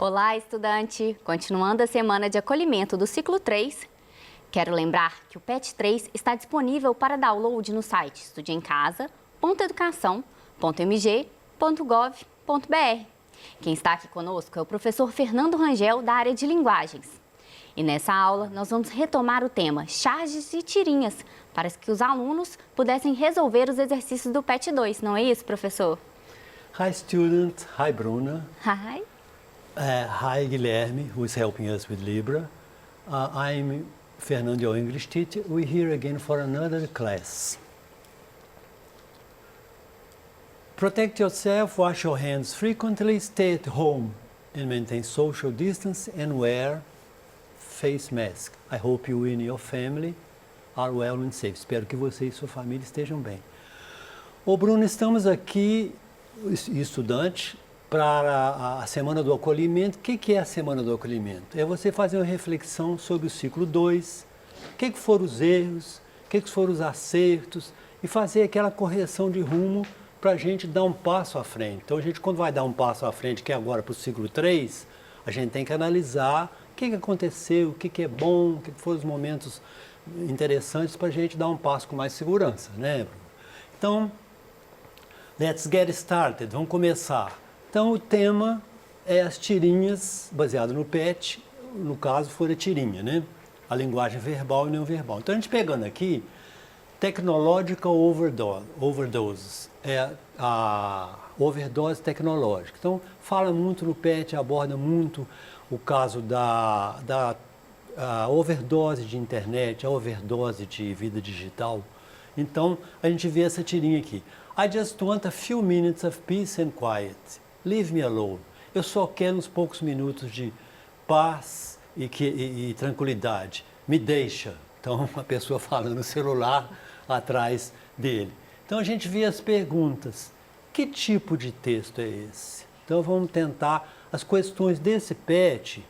Olá, estudante! Continuando a semana de acolhimento do ciclo 3, quero lembrar que o PET 3 está disponível para download no site estudeemcasa.educação.mg.gov.br. Quem está aqui conosco é o professor Fernando Rangel, da área de linguagens. E nessa aula, nós vamos retomar o tema charges e tirinhas, para que os alunos pudessem resolver os exercícios do PET 2, não é isso, professor? Hi, student. Hi, Bruna. Hi. Hi, Guilherme, who is helping us with Libra. I'm Fernando, your English teacher. We're here again for another class. Protect yourself, wash your hands frequently, stay at home and maintain social distance and wear face mask. I hope you and your family are well and safe. Espero que você e sua família estejam bem. Ô Bruno, estamos aqui, estudante, para a Semana do Acolhimento. O que é a Semana do Acolhimento? É você fazer uma reflexão sobre o ciclo 2, o que foram os erros, o que foram os acertos e fazer aquela correção de rumo para a gente dar um passo à frente. Então, a gente, quando vai dar um passo à frente, que é agora para o ciclo 3, a gente tem que analisar o que aconteceu, o que é bom, o que foram os momentos interessantes para a gente dar um passo com mais segurança, né, Bruno? Então, let's get started, vamos começar. Então, o tema é as tirinhas, baseado no PET, no caso, foi a tirinha, né? A linguagem verbal e não verbal. Então, a gente pegando aqui, technological overdoses, é a overdose tecnológica. Então, fala muito no PET, aborda muito o caso da overdose de internet, a overdose de vida digital. Então, a gente vê essa tirinha aqui. I just want a few minutes of peace and quiet. Leave me alone. Eu só quero uns poucos minutos de paz e tranquilidade. Me deixa. Então, uma pessoa falando no celular atrás dele. Então, a gente vê as perguntas. Que tipo de texto é esse? Então, vamos tentar. As questões desse PET,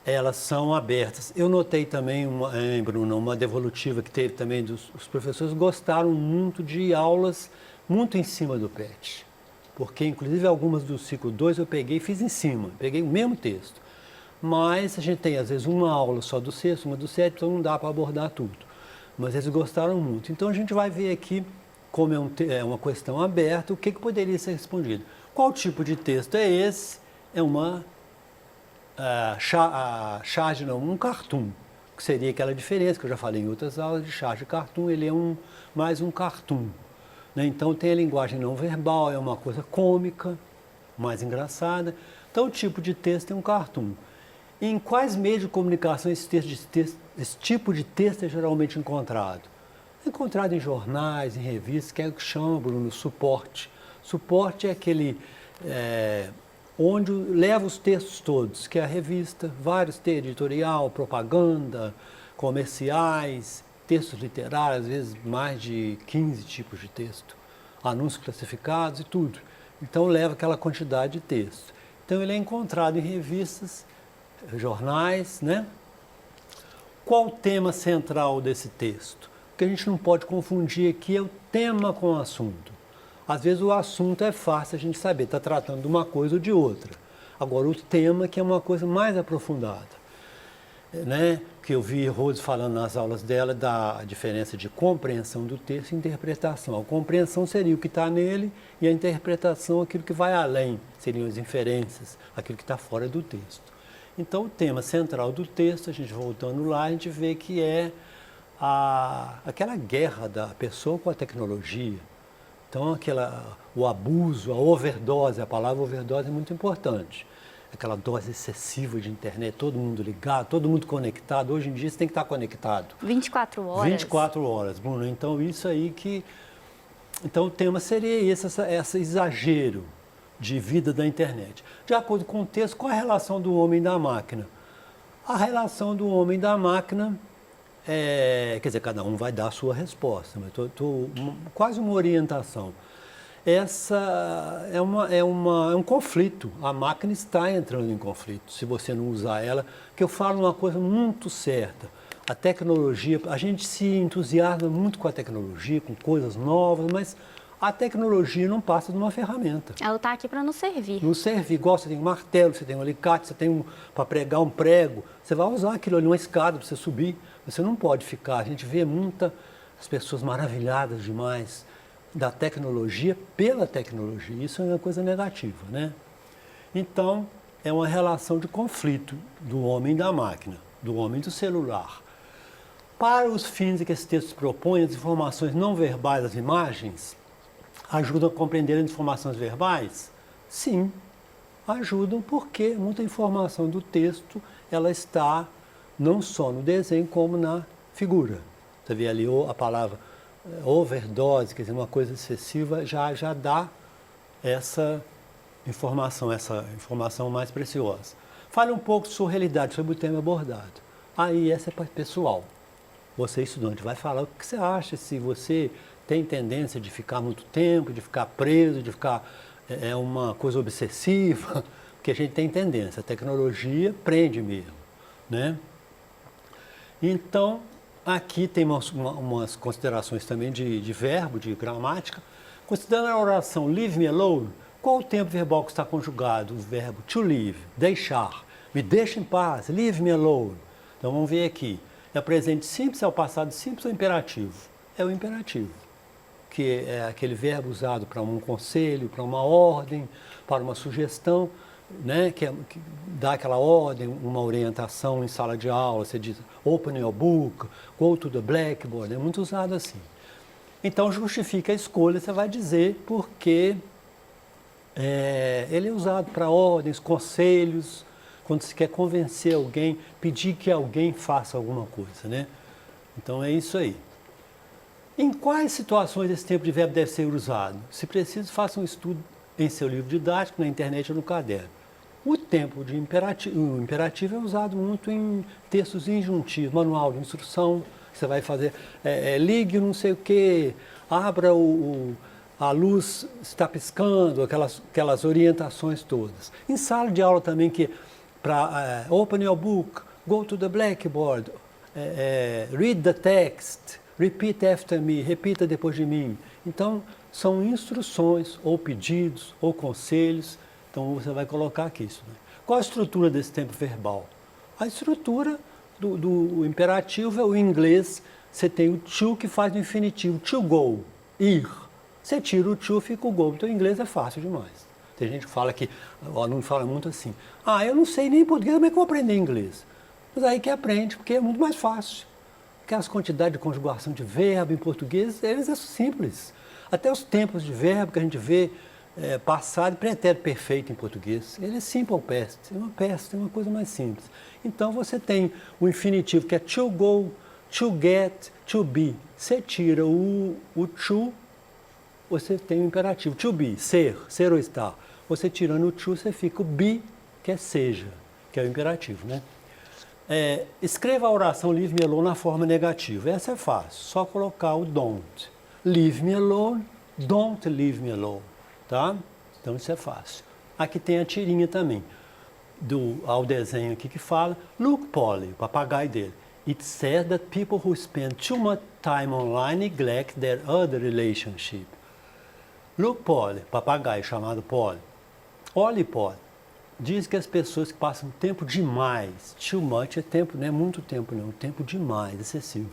elas são abertas. Eu notei também, Bruno, uma devolutiva que teve também os professores gostaram muito de aulas muito em cima do PET. Porque, inclusive, algumas do ciclo 2 eu peguei e fiz em cima, peguei o mesmo texto. Mas a gente tem, às vezes, uma aula só do sexto, uma do sétimo, então não dá para abordar tudo. Mas eles gostaram muito. Então, a gente vai ver aqui, como é uma questão aberta, o que poderia ser respondido. Qual tipo de texto é esse? É uma charge, não, um cartoon, que seria aquela diferença que eu já falei em outras aulas de charge e cartoon, ele é mais um cartoon. Né? Então, tem a linguagem não verbal, é uma coisa cômica, mais engraçada. Então, o tipo de texto é um cartoon. Em quais meios de comunicação esse tipo de texto é geralmente encontrado? É encontrado em jornais, em revistas, que é o que chama, Bruno, suporte. Suporte é aquele onde leva os textos todos, que é a revista, vários textos, editorial, propaganda, comerciais, textos literários, às vezes mais de 15 tipos de texto, anúncios classificados e tudo. Então, leva aquela quantidade de texto. Então, ele é encontrado em revistas, jornais, né? Qual o tema central desse texto? O que a gente não pode confundir aqui é o tema com o assunto. Às vezes, o assunto é fácil a gente saber, está tratando de uma coisa ou de outra. Agora, o tema que é uma coisa mais aprofundada. Né, que eu vi Rose falando nas aulas dela da diferença de compreensão do texto e interpretação. A compreensão seria o que está nele e a interpretação aquilo que vai além, seriam as inferências, aquilo que está fora do texto. Então, o tema central do texto, a gente voltando lá, a gente vê que é aquela guerra da pessoa com a tecnologia. Então, o abuso, a overdose, a palavra overdose é muito importante. Aquela dose excessiva de internet, todo mundo ligado, todo mundo conectado. Hoje em dia você tem que estar conectado. 24 horas. 24 horas, Bruno. Então, isso aí que... Então, o tema seria esse exagero de vida da internet. De acordo com o texto, qual a relação do homem e da máquina? A relação do homem e da máquina quer dizer, cada um vai dar a sua resposta, mas quase uma orientação. Essa é um conflito, a máquina está entrando em conflito, se você não usar ela, que eu falo uma coisa muito certa, a tecnologia, a gente se entusiasma muito com a tecnologia, com coisas novas, mas A tecnologia não passa de uma ferramenta. Ela está aqui para nos servir. Não serve igual você tem um martelo, você tem um alicate, você tem para pregar um prego. Você vai usar aquilo ali, uma escada para você subir. Você não pode ficar. A gente vê as pessoas maravilhadas demais da tecnologia pela tecnologia. Isso é uma coisa negativa, né? Então, é uma relação de conflito do homem e da máquina, do homem e do celular. Para os fins que esse texto propõe, as informações não verbais das imagens ajudam a compreender as informações verbais? Sim, ajudam porque muita informação do texto ela está não só no desenho como na figura. Você vê ali a palavra overdose, quer dizer, uma coisa excessiva, já dá essa informação mais preciosa. Fale um pouco sobre realidade, sobre o tema abordado. Aí essa é pessoal. Você, estudante, vai falar o que você acha, se você tem tendência de ficar muito tempo, de ficar preso, de ficar uma coisa obsessiva, porque a gente tem tendência, a tecnologia prende mesmo, né? Então, aqui tem umas considerações também de verbo, de gramática. Considerando a oração leave me alone, qual o tempo verbal que está conjugado? O verbo to leave, deixar, me deixa em paz, leave me alone. Então vamos ver aqui, é o presente simples, é o passado simples ou imperativo? É o imperativo, que é aquele verbo usado para um conselho, para uma ordem, para uma sugestão, né, que dá aquela ordem, uma orientação em sala de aula, você diz open your book, go to the blackboard, é muito usado assim. Então justifica a escolha, você vai dizer porque ele é usado para ordens, conselhos, quando se quer convencer alguém, pedir que alguém faça alguma coisa, né? Então é isso aí. Em quais situações esse tempo de verbo deve ser usado? Se preciso, faça um estudo em seu livro didático, na internet ou no caderno. O tempo de o imperativo é usado muito em textos injuntivos, manual de instrução, você vai fazer, ligue não sei o quê, abra a luz está piscando, aquelas orientações todas. Em sala de aula também, que para open your book, go to the blackboard, read the text, repeat after me, repita depois de mim. Então, são instruções, ou pedidos, ou conselhos. Então, você vai colocar aqui isso, né? Qual a estrutura desse tempo verbal? A estrutura do imperativo é o inglês, você tem o to que faz no infinitivo, to go, ir. Você tira o to, fica o go. Então, o inglês é fácil demais. Tem gente que fala que, o aluno fala muito assim, eu não sei nem português, como é que eu vou aprender inglês? Mas aí que aprende, porque é muito mais fácil. Porque as quantidades de conjugação de verbo em português, eles são simples. Até os tempos de verbo que a gente vê, passado e pretérito perfeito em português, ele é simple past, é uma coisa mais simples. Então você tem o infinitivo que é to go, to get, to be. Você tira o to, você tem o imperativo, to be, ser ou estar. Você tirando o to, você fica o be, que é seja, que é o imperativo, né? Escreva a oração leave me alone na forma negativa. Essa é fácil, só colocar o don't. Leave me alone, don't leave me alone, tá? Então isso é fácil. Aqui tem a tirinha também, ao desenho aqui que fala, look Polly, o papagaio dele. It says that people who spend too much time online neglect their other relationship. Look Polly, papagaio chamado Polly. Olhe Polly. Diz que as pessoas que passam tempo demais, too much é tempo, não é muito tempo não, tempo demais, excessivo,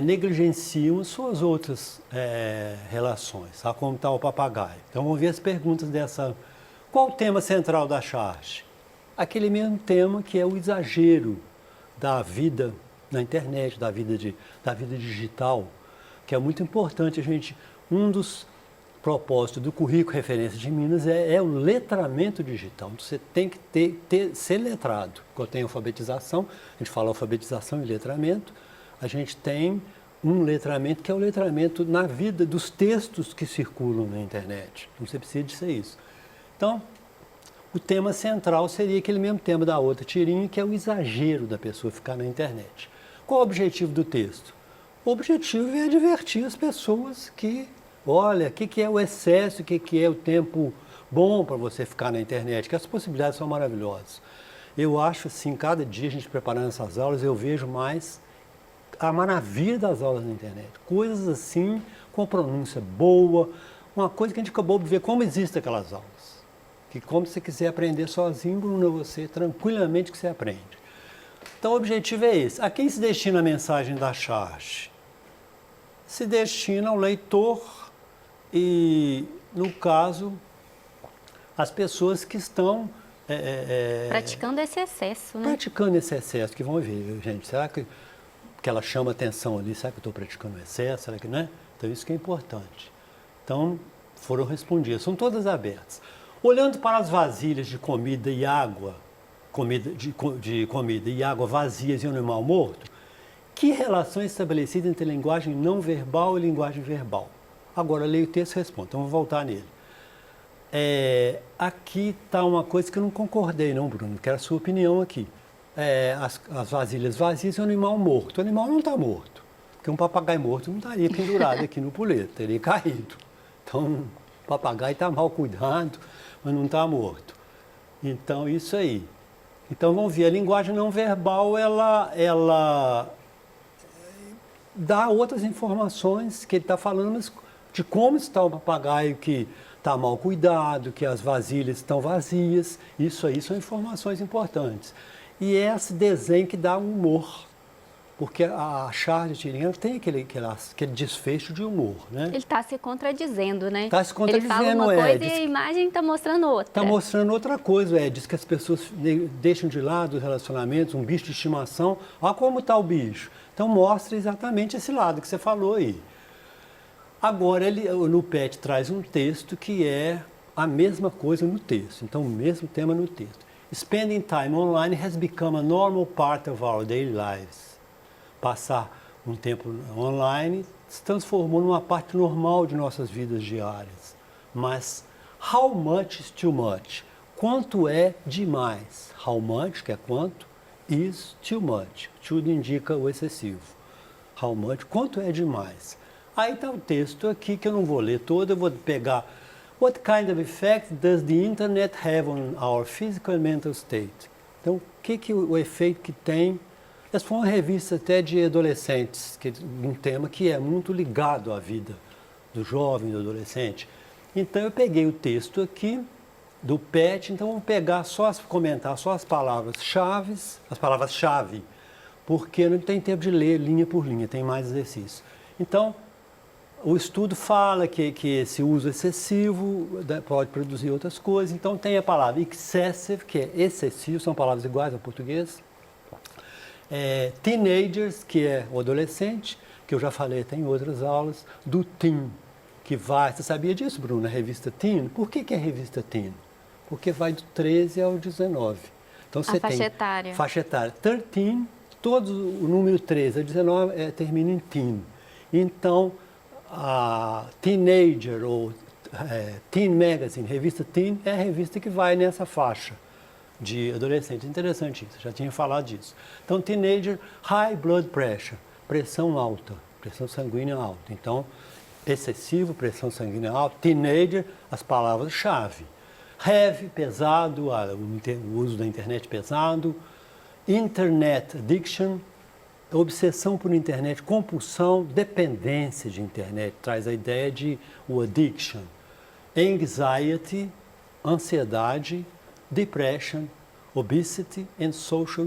negligenciam as suas outras relações, sabe como está o papagaio. Então vamos ver as perguntas dessa. Qual o tema central da charge? Aquele mesmo tema que é o exagero da vida na internet, da vida digital, que é muito importante a gente, um dos propósito do currículo Referência de Minas é o letramento digital. Então, você tem que ser letrado. Quando tem alfabetização, a gente fala alfabetização e letramento, a gente tem um letramento que é o letramento na vida dos textos que circulam na internet. Então, você precisa de ser isso. Então, o tema central seria aquele mesmo tema da outra tirinha, que é o exagero da pessoa ficar na internet. Qual o objetivo do texto? O objetivo é advertir as pessoas que olha, o que é o excesso, o que é o tempo bom para você ficar na internet, que as possibilidades são maravilhosas. Eu acho assim, cada dia a gente preparando essas aulas, eu vejo mais a maravilha das aulas na internet. Coisas assim, com pronúncia boa, uma coisa que a gente acabou de ver como existem aquelas aulas. Que como você quiser aprender sozinho, Bruno, você tranquilamente que você aprende. Então o objetivo é esse. A quem se destina a mensagem da charge? Se destina ao leitor e, no caso, as pessoas que estão... praticando esse excesso, né? Praticando esse excesso, que vão ver, gente, será que ela chama atenção ali, será que eu estou praticando excesso, será que não é? Então isso que é importante. Então, foram respondidas, são todas abertas. Olhando para as vasilhas de comida e água, de comida e água vazias e um animal morto, que relação é estabelecida entre linguagem não verbal e linguagem verbal? Agora, leio o texto e respondo, então vou voltar nele. Aqui está uma coisa que eu não concordei, não, Bruno, quero a sua opinião aqui. As vasilhas vazias e um animal morto. O animal não está morto, porque um papagaio morto não estaria pendurado aqui no puleto, teria caído. Então, o papagaio está mal cuidado, mas não está morto. Então, isso aí. Então, vamos ver, a linguagem não verbal, ela dá outras informações que ele está falando, mas de como está o papagaio que está mal cuidado, que as vasilhas estão vazias. Isso aí são informações importantes. E é esse desenho que dá humor. Porque a charge Tirinha tem aquele desfecho de humor, né? Ele está se contradizendo, né? Está se contradizendo, ele fala uma coisa e a imagem está mostrando outra. Está mostrando outra coisa, diz que as pessoas deixam de lado os relacionamentos, um bicho de estimação. Olha como está o bicho. Então mostra exatamente esse lado que você falou aí. Agora, no PET traz um texto que é a mesma coisa no texto. Então, o mesmo tema no texto. Spending time online has become a normal part of our daily lives. Passar um tempo online se transformou numa parte normal de nossas vidas diárias. Mas how much is too much? Quanto é demais? How much, que é quanto, is too much. Too indica o excessivo. How much, quanto é demais? Aí está o texto aqui que eu não vou ler todo, eu vou pegar. What kind of effect does the internet have on our physical and mental state? Então, o efeito que tem? Essa foi uma revista até de adolescentes, um tema que é muito ligado à vida do jovem, do adolescente. Então, eu peguei o texto aqui do PET, então vamos pegar comentar só as palavras-chave, porque não tem tempo de ler linha por linha, tem mais exercício. Então, o estudo fala que esse uso excessivo pode produzir outras coisas. Então, tem a palavra excessive, que é excessivo, são palavras iguais ao português. Teenagers, que é o adolescente, que eu já falei, tem outras aulas. Do teen, que vai... Você sabia disso, Bruno, na revista Teen? Por que é a revista Teen? Porque vai do 13 ao 19. Então, você faixa tem etária. Faixa etária. 13, o número 13 a 19 termina em teen. Então, a Teenager ou Teen Magazine, revista Teen, é a revista que vai nessa faixa de adolescente. Interessante isso, já tinha falado disso. Então, Teenager, High Blood Pressure, pressão alta, pressão sanguínea alta. Então, excessivo, pressão sanguínea alta. Teenager, as palavras-chave. Heavy, pesado, o uso da internet pesado. Internet Addiction, obsessão por internet, compulsão, dependência de internet, traz a ideia de o addiction. Anxiety, ansiedade, depression, obesity and social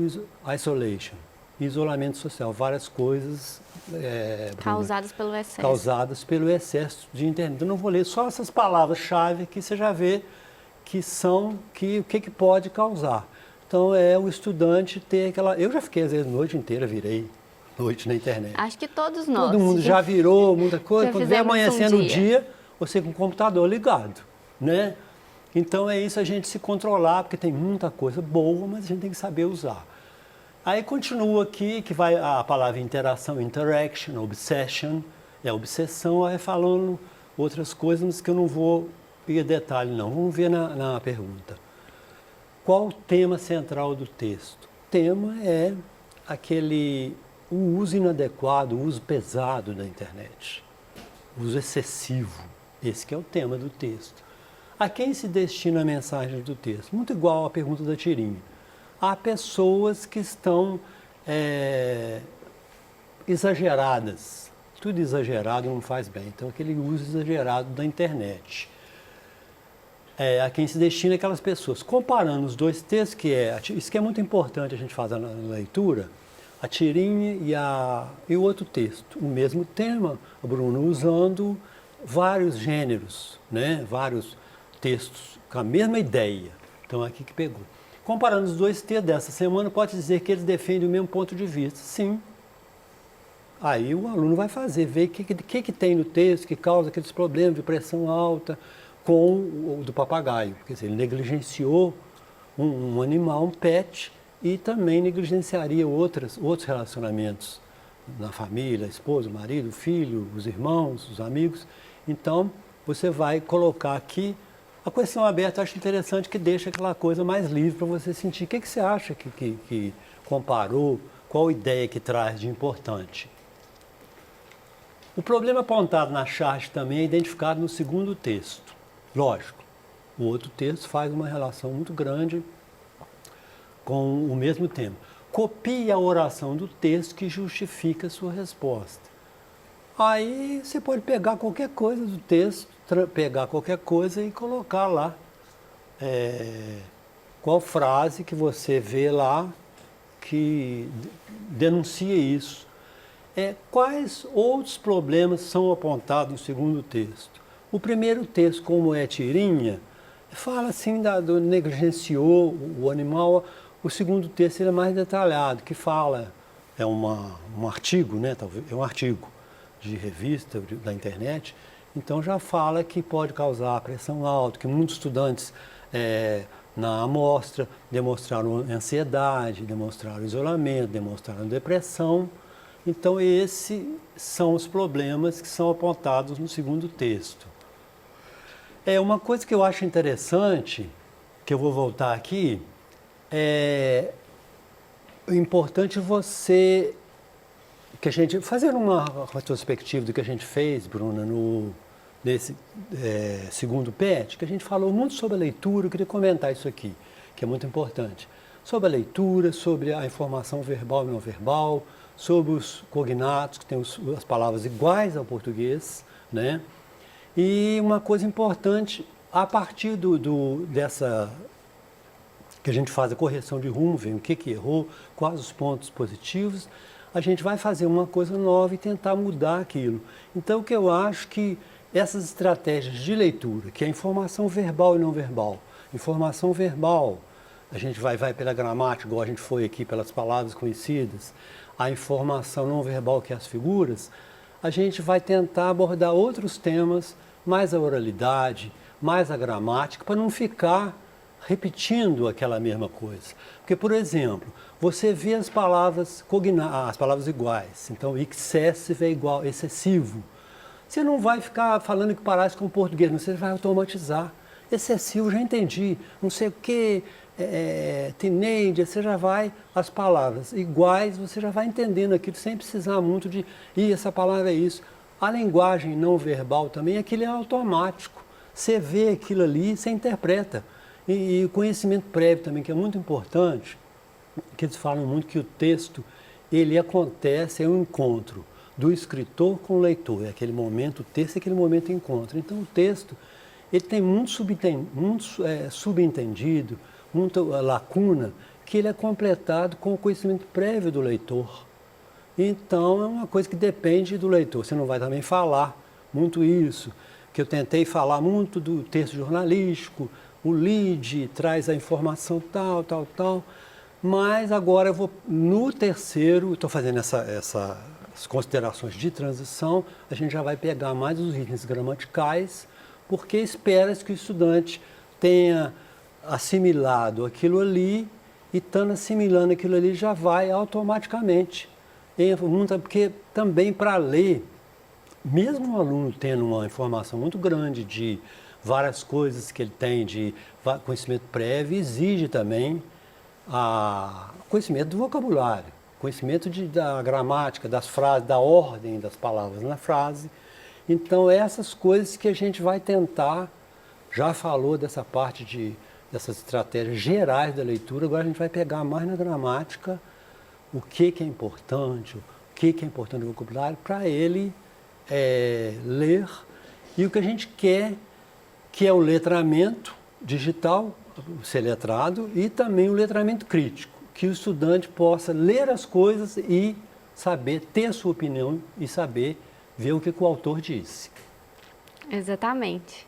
isolation. Isolamento social, várias coisas causadas pelo excesso. Causadas pelo excesso de internet. Eu não vou ler só essas palavras-chave que você já vê que são, o que pode causar. Então, o estudante ter aquela... Eu já fiquei, às vezes, a noite inteira, virei noite na internet. Acho que todos nós. Todo mundo já virou muita coisa. Quando vem amanhecendo o dia, você com o computador ligado, né? Então, é isso, a gente se controlar, porque tem muita coisa boa, mas a gente tem que saber usar. Aí, continua aqui, que vai a palavra interação, interaction, obsession, obsessão, vai falando outras coisas, mas que eu não vou ir a detalhe, não. Vamos ver na pergunta. Qual o tema central do texto? O tema é o uso inadequado, o uso pesado da internet, o uso excessivo. Esse que é o tema do texto. A quem se destina a mensagem do texto? Muito igual à pergunta da Tirinha. Há pessoas que estão exageradas Tudo exagerado não faz bem. Então, aquele uso exagerado da internet. A quem se destina aquelas pessoas. Comparando os dois textos, isso que é muito importante a gente fazer na leitura, a tirinha e o outro texto. O mesmo tema, o Bruno usando vários gêneros, né? Vários textos com a mesma ideia. Então, aqui que pegou. Comparando os dois textos dessa semana, pode dizer que eles defendem o mesmo ponto de vista. Sim. Aí o aluno vai ver o que tem no texto que causa aqueles problemas de pressão alta com o do papagaio. Quer dizer, ele negligenciou um animal, um pet, e também negligenciaria outros relacionamentos na família, esposa, marido, filho, os irmãos, os amigos. Então, você vai colocar aqui a questão aberta. Eu acho interessante que deixa aquela coisa mais livre para você sentir. O que você acha que comparou, qual ideia que traz de importante? O problema apontado na charge também é identificado no segundo texto. Lógico, o outro texto faz uma relação muito grande com o mesmo tema. Copie a oração do texto que justifica a sua resposta. Aí você pode pegar qualquer coisa do texto, pegar qualquer coisa e colocar lá. Qual frase que você vê lá que denuncia isso? Quais outros problemas são apontados no segundo texto? O primeiro texto, como é tirinha, fala assim do negligenciou o animal. O segundo texto ele é mais detalhado, que fala, um artigo, né? Talvez, é um artigo de revista, da internet, então já fala que pode causar pressão alta, que muitos estudantes na amostra demonstraram ansiedade, demonstraram isolamento, demonstraram depressão. Então, esses são os problemas que são apontados no segundo texto. Uma coisa que eu acho interessante, que eu vou voltar aqui, é importante fazer uma retrospectiva do que a gente fez, Bruna, nesse segundo PET, que a gente falou muito sobre a leitura. Eu queria comentar isso aqui, que é muito importante. Sobre a leitura, sobre a informação verbal e não verbal, sobre os cognatos, que tem as palavras iguais ao português, né? E uma coisa importante, a partir dessa que a gente faz a correção de rumo, vê o que errou, quais os pontos positivos, a gente vai fazer uma coisa nova e tentar mudar aquilo. Então, o que eu acho que essas estratégias de leitura, que é a informação verbal e não verbal, informação verbal, a gente vai pela gramática, igual a gente foi aqui, pelas palavras conhecidas, a informação não verbal, que é as figuras, a gente vai tentar abordar outros temas, mais a oralidade, mais a gramática, para não ficar repetindo aquela mesma coisa. Porque, por exemplo, você vê as palavras iguais, então excessive é igual, excessivo. Você não vai ficar falando que parece com o português, você vai automatizar. Excessivo, já entendi, não sei o que, teenager, você já vai, as palavras iguais, você já vai entendendo aquilo, sem precisar muito de, essa palavra é isso. A linguagem não verbal também, aquilo é automático. Você vê aquilo ali, você interpreta. E o conhecimento prévio também, que é muito importante, que eles falam muito que o texto, ele acontece, é um encontro do escritor com o leitor. É aquele momento, o texto é aquele momento de encontro. Então, o texto, ele tem muito subentendido, muita lacuna, que ele é completado com o conhecimento prévio do leitor. Então, é uma coisa que depende do leitor. Você não vai também falar muito isso, que eu tentei falar muito do texto jornalístico, o lead traz a informação tal, mas agora eu vou no terceiro, estou fazendo essas considerações de transição, a gente já vai pegar mais os itens gramaticais, porque espera-se que o estudante tenha assimilado aquilo ali, e estando assimilando aquilo ali já vai automaticamente. Porque também para ler, mesmo o aluno tendo uma informação muito grande de várias coisas que ele tem de conhecimento prévio, exige também conhecimento do vocabulário, conhecimento da gramática, das frases, da ordem das palavras na frase. Então, essas coisas que a gente vai tentar, já falou dessa parte dessas estratégias gerais da leitura, agora a gente vai pegar mais na gramática o que é importante, o que é importante no vocabulário, para ele ler, e o que a gente quer, que é o letramento digital, ser letrado, e também o letramento crítico, que o estudante possa ler as coisas e saber, ter a sua opinião e saber ver o que o autor disse. Exatamente.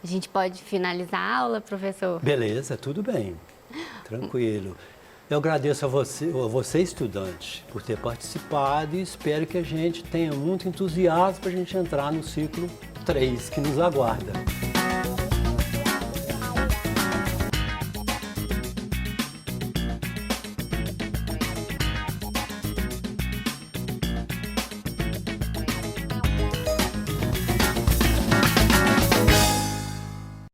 A gente pode finalizar a aula, professor? Beleza, tudo bem. Tranquilo. Eu agradeço a você, estudante, por ter participado e espero que a gente tenha muito entusiasmo para a gente entrar no ciclo 3 que nos aguarda.